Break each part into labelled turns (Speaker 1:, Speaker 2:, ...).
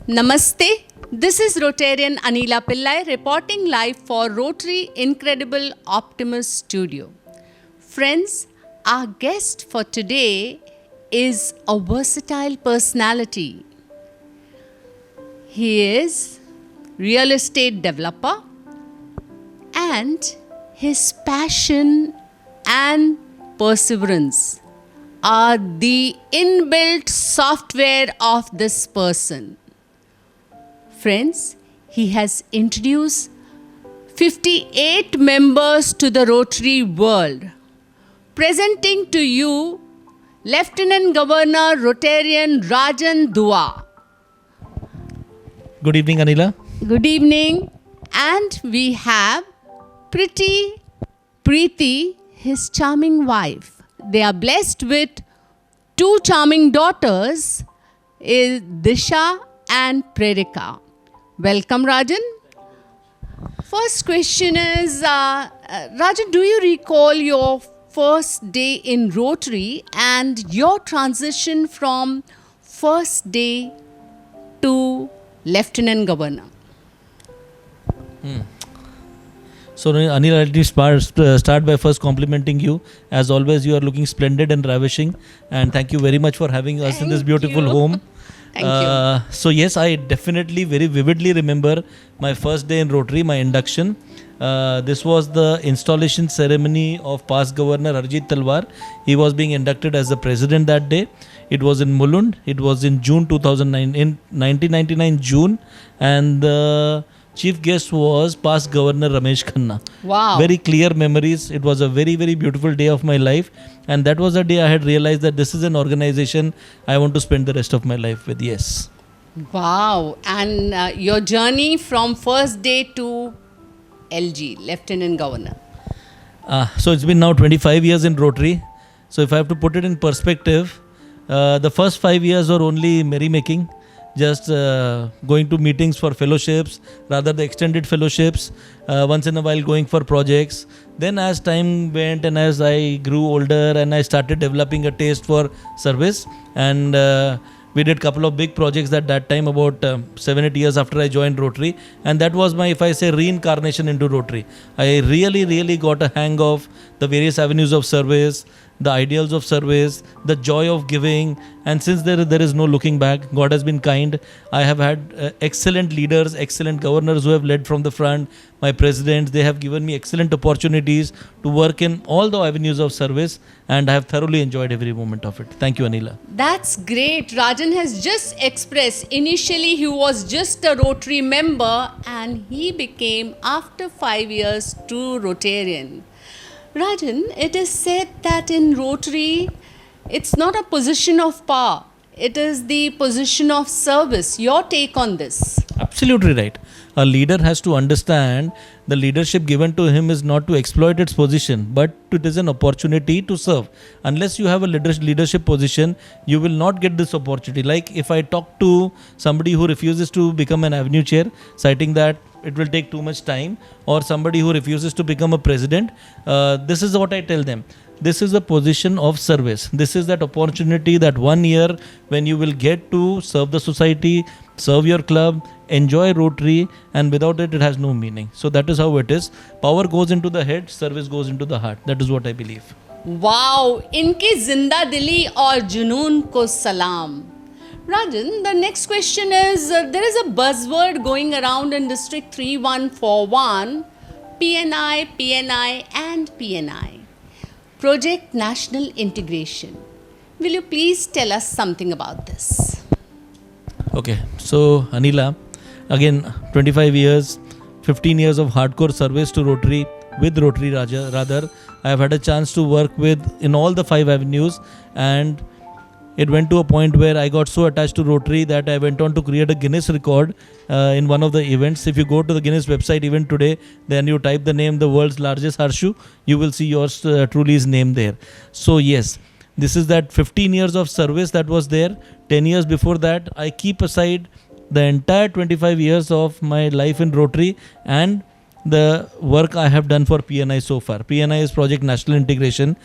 Speaker 1: Namaste, this is Rotarian Anila Pillai reporting live for Rotary Incredible Optimist Studio. Friends, our guest for today is a versatile personality. He is real estate developer and his passion and perseverance are the inbuilt software of this person. Friends, he has introduced 58 members to the Rotary world. Presenting to you, Lieutenant Governor Rotarian Rajan Dua.
Speaker 2: Good evening, Anila.
Speaker 1: Good evening. And we have Preeti, his charming wife. They are blessed with 2 charming daughters, Disha and Prerika. Welcome, Rajan. First question is, Rajan, do you recall your first day in Rotary and your transition from first day to Lieutenant Governor?
Speaker 2: So, Anil, let me start by first complimenting you. As always, you are looking splendid and ravishing. And thank you very much for having us in this beautiful home.
Speaker 1: Thank you.
Speaker 2: So, yes, I definitely very vividly remember my first day in Rotary, my induction. This was the installation ceremony of past Governor Arjit Talwar. He was being inducted as the president that day. It was in Mulund. It was in June 2009, in 1999 June. And the chief guest was past Governor Ramesh Khanna.
Speaker 1: Wow.
Speaker 2: Very clear memories. It was a very, very beautiful day of my life. And that was the day I had realized that this is an organization I want to spend the rest of my life with. Yes.
Speaker 1: Wow. And your journey from first day to LG, Lieutenant Governor.
Speaker 2: So it's been now 25 years in Rotary. So if I have to put it in perspective, the first 5 years were only merrymaking. Just going to meetings for fellowships, rather the extended fellowships, once in a while going for projects. Then as time went and as I grew older and I started developing a taste for service, and we did a couple of big projects at that time, about 7-8 years after I joined Rotary. And that was my, if I say, reincarnation into Rotary. I really got a hang of the various avenues of service, the ideals of service, the joy of giving. And since there is no looking back, God has been kind. I have had excellent leaders, excellent governors who have led from the front. My presidents, they have given me excellent opportunities to work in all the avenues of service, and I have thoroughly enjoyed every moment of it. Thank you, Anila.
Speaker 1: That's great. Rajan has just expressed, initially he was just a Rotary member and he became, after 5 years, true Rotarian. Rajan, it is said that in Rotary, it's not a position of power. It is the position of service. Your take on this?
Speaker 2: Absolutely right. A leader has to understand the leadership given to him is not to exploit its position, but it is an opportunity to serve. Unless you have a leadership position, you will not get this opportunity. Like if I talk to somebody who refuses to become an avenue chair, citing that it will take too much time, or somebody who refuses to become a president, this is what I tell them. This is a position of service. This is that opportunity, that 1 year when you will get to serve the society, serve your club, enjoy Rotary, and without it, it has no meaning. So that is how it is. Power goes into the head, service goes into the heart. That is what I believe.
Speaker 1: Wow! Inki zinda dili aur junoon ko salam. Rajan, the next question is, there is a buzzword going around in District 3141, PNI, and PNI. Project National Integration. Will you please tell us something about this?
Speaker 2: Okay, so Anila, again 25 years, 15 years of hardcore service to Rotary, with Rotary rather. I have had a chance to work with in all the 5 avenues, and it went to a point where I got so attached to Rotary that I went on to create a Guinness Record in one of the events. If you go to the Guinness website even today, then you type the name, the world's largest horseshoe, you will see yours truly's name there. So yes, this is that 15 years of service that was there. 10 years before that, I keep aside the entire 25 years of my life in Rotary and the work I have done for PNI so far. PNI is Project National Integration.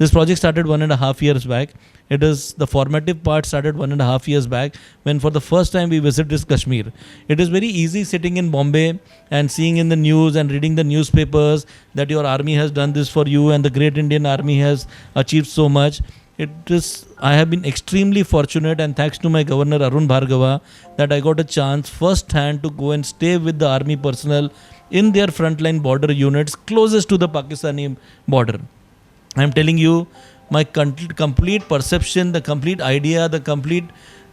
Speaker 2: This project started 1.5 years back. It is the formative part started 1.5 years back when for the first time we visited Kashmir. It is very easy sitting in Bombay and seeing in the news and reading the newspapers that your army has done this for you and the great Indian army has achieved so much. I have been extremely fortunate, and thanks to my governor Arun Bhargava, that I got a chance first hand to go and stay with the army personnel in their frontline border units closest to the Pakistani border. I am telling you, my complete perception, the complete idea, the complete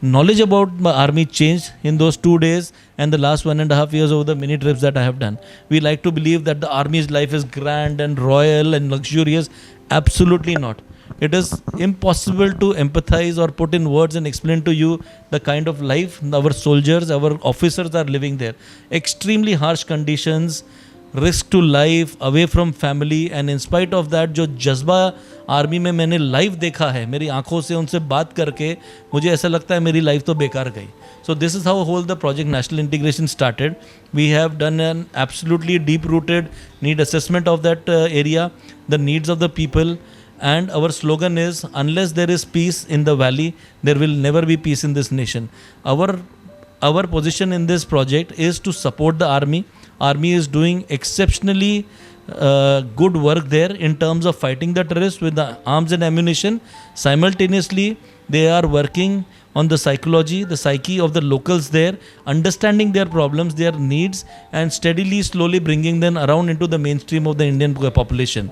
Speaker 2: knowledge about my army changed in those 2 days and the last 1.5 years over the many trips that I have done. We like to believe that the army's life is grand and royal and luxurious. Absolutely not. It is impossible to empathize or put in words and explain to you the kind of life our soldiers, our officers are living there. Extremely harsh conditions, risk to life, away from family, and in spite of that, जो जज्बा army में मैंने live देखा है, मेरी आंखों से उनसे बात करके मुझे ऐसा लगता है मेरी लाइफ तो बेकार गई. So this is how whole the project National Integration started. We have done an absolutely deep-rooted need assessment of that area, the needs of the people, and our slogan is, unless there is peace in the valley, there will never be peace in this nation. Our position in this project is to support the army. Army is doing exceptionally good work there in terms of fighting the terrorists with the arms and ammunition. Simultaneously, they are working on the psychology, the psyche of the locals there, understanding their problems, their needs, and steadily, slowly bringing them around into the mainstream of the Indian population.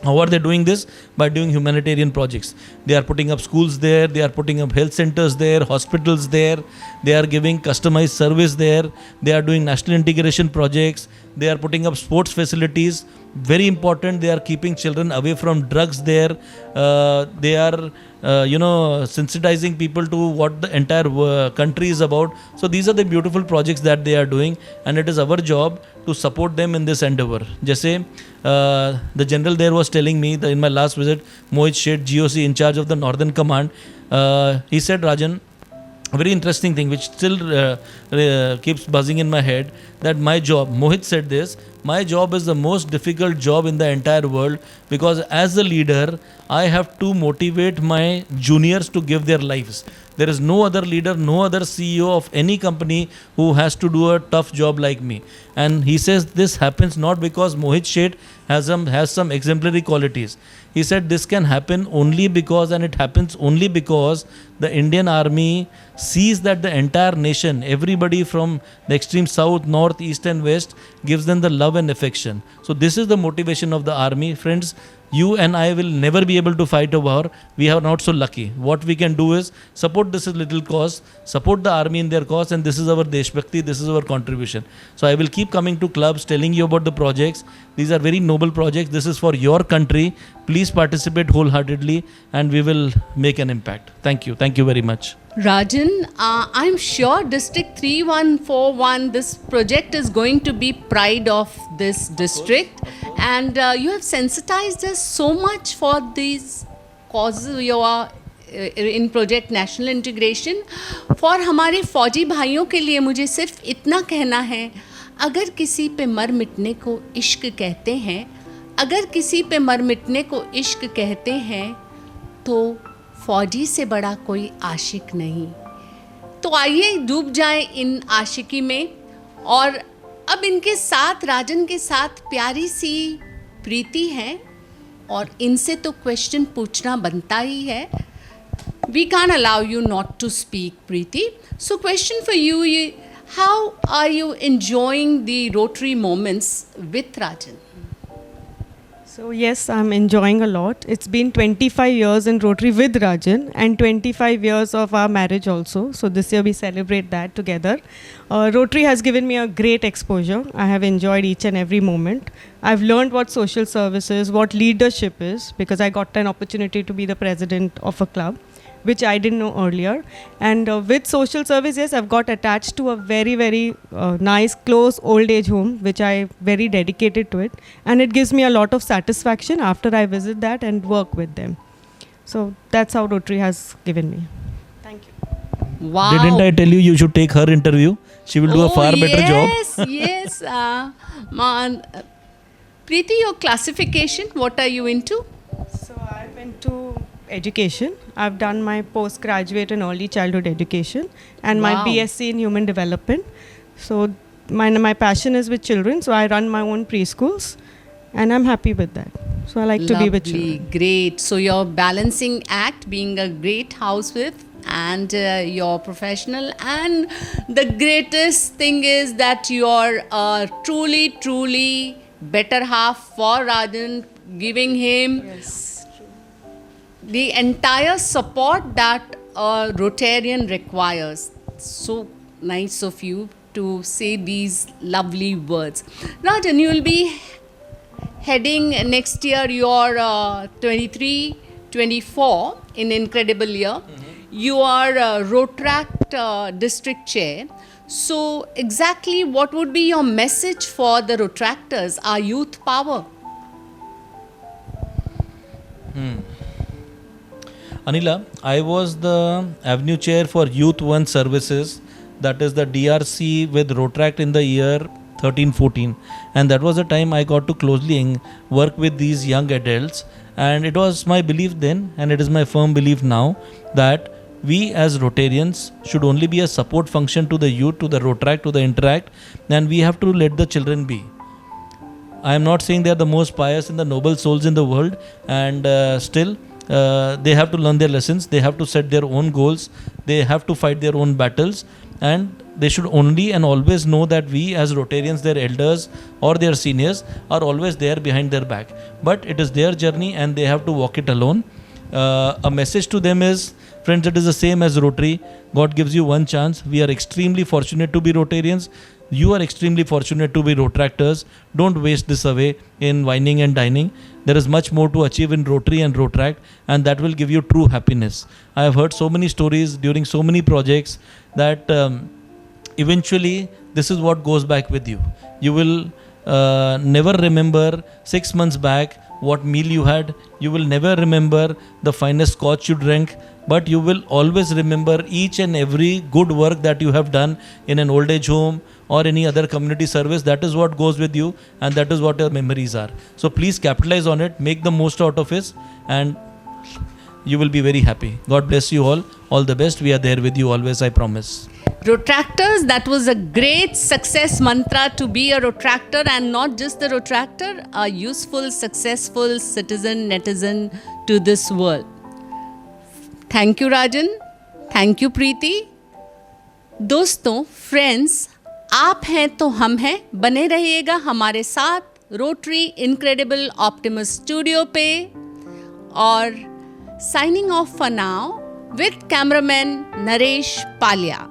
Speaker 2: How are they doing this? By doing humanitarian projects. They are putting up schools there, they are putting up health centers there, hospitals there, they are giving customized service there, they are doing national integration projects, they are putting up sports facilities. Very important, they are keeping children away from drugs there. They are sensitizing people to what the entire country is about. So these are the beautiful projects that they are doing, and it is our job to support them in this endeavor. Jaise the general there was telling me that in my last visit, Mohit Sheth, GOC in charge of the Northern Command, he said, Rajan, a very interesting thing which still keeps buzzing in my head, that my job, Mohit said this, my job is the most difficult job in the entire world, because as a leader, I have to motivate my juniors to give their lives. There is no other leader, no other CEO of any company who has to do a tough job like me. And he says this happens not because Mohit Sheth has some exemplary qualities. He said this can happen only because, and it happens only because the Indian Army sees that the entire nation, everybody from the extreme south, north, east and west, gives them the love and affection. So this is the motivation of the army. Friends, you and I will never be able to fight a war. We are not so lucky. What we can do is support this little cause, support the army in their cause, and this is our Deshbhakti, this is our contribution. So I will keep coming to clubs, telling you about the projects. These are very noble projects. This is for your country. Please participate wholeheartedly and we will make an impact. Thank you. Thank you very much.
Speaker 1: Rajan, I'm sure District 3141, this project is going to be pride of this district, and you have sensitized us so much for these causes you are in Project National Integration. For हमारे फौजी भाइयों के लिए मुझे सिर्फ इतना कहना है, अगर किसी पे मर मिटने को इश्क कहते हैं, अगर किसी पे मर मिटने को इश्क कहते हैं, तो फौजी से बड़ा कोई आशिक नहीं. तो आइए डूब जाएं इन आशिकी में. और अब इनके साथ, राजन के साथ प्यारी सी प्रीति हैं, और इनसे तो क्वेश्चन पूछना बनता ही है. We can't allow you not to speak, Preeti. So question for you, how are you enjoying the Rotary moments with Rajan?
Speaker 3: So yes, I'm enjoying a lot. It's been 25 years in Rotary with Rajan and 25 years of our marriage also. So this year we celebrate that together. Rotary has given me a great exposure. I have enjoyed each and every moment. I've learned what social service is, what leadership is, because I got an opportunity to be the president of a club, which I didn't know earlier. And with social service, yes, I've got attached to a very, very nice, close old age home, which I very dedicated to it. And it gives me a lot of satisfaction after I visit that and work with them. So that's how Rotary has given me. Thank you.
Speaker 1: Wow.
Speaker 2: Didn't I tell you you should take her interview? She will do a far better job.
Speaker 1: Yes. Preeti, your classification, what are you into?
Speaker 3: So I'm into education. I've done my postgraduate in early childhood education and my
Speaker 1: Wow.
Speaker 3: BSc in human development. So my passion is with children. So I run my own preschools and I'm happy with that. So I like to be with children.
Speaker 1: Great. So your balancing act, being a great housewife and your professional, and the greatest thing is that you're truly better half for Rajan, giving him the entire support that a Rotarian requires. So nice of you to say these lovely words. Rajan, you will be heading next year your 23-24 in incredible year. You are Rotaract district chair. So exactly what would be your message for the Retractors, our youth power?
Speaker 2: Anila, I was the Avenue Chair for Youth One Services, that is the DRC with Rotaract in the year 13-14, and that was the time I got to closely work with these young adults, and it was my belief then, and it is my firm belief now, that we as Rotarians should only be a support function to the youth, to the Rotaract, to the Interact, and we have to let the children be. I am not saying they are the most pious and the noble souls in the world, and still they have to learn their lessons, they have to set their own goals, they have to fight their own battles, and they should only and always know that we as Rotarians, their elders or their seniors, are always there behind their back. But it is their journey and they have to walk it alone. A message to them is, friends, it is the same as Rotary. God gives you one chance. We are extremely fortunate to be Rotarians. You are extremely fortunate to be Retractors. Don't waste this away in whining and dining. There is much more to achieve in Rotary and Rotaract, and that will give you true happiness. I have heard so many stories during so many projects that eventually this is what goes back with you. You will never remember 6 months back what meal you had. You will never remember the finest scotch you drank, but you will always remember each and every good work that you have done in an old age home or any other community service. That is what goes with you, and that is what your memories are. So please capitalize on it, make the most out of it, and you will be very happy. God bless you all. All the best. We are there with you always, I promise.
Speaker 1: Retractors, that was a great success mantra, to be a Retractor, and not just the Retractor, a useful, successful citizen, netizen to this world. Thank you, Rajan. Thank you, Preeti. दोस्तों, friends, आप हैं तो हम हैं, बने रहिएगा हमारे साथ रोटरी इनक्रेडिबल ऑप्टिमस स्टूडियो पे, और signing off for now with cameraman Naresh Palya.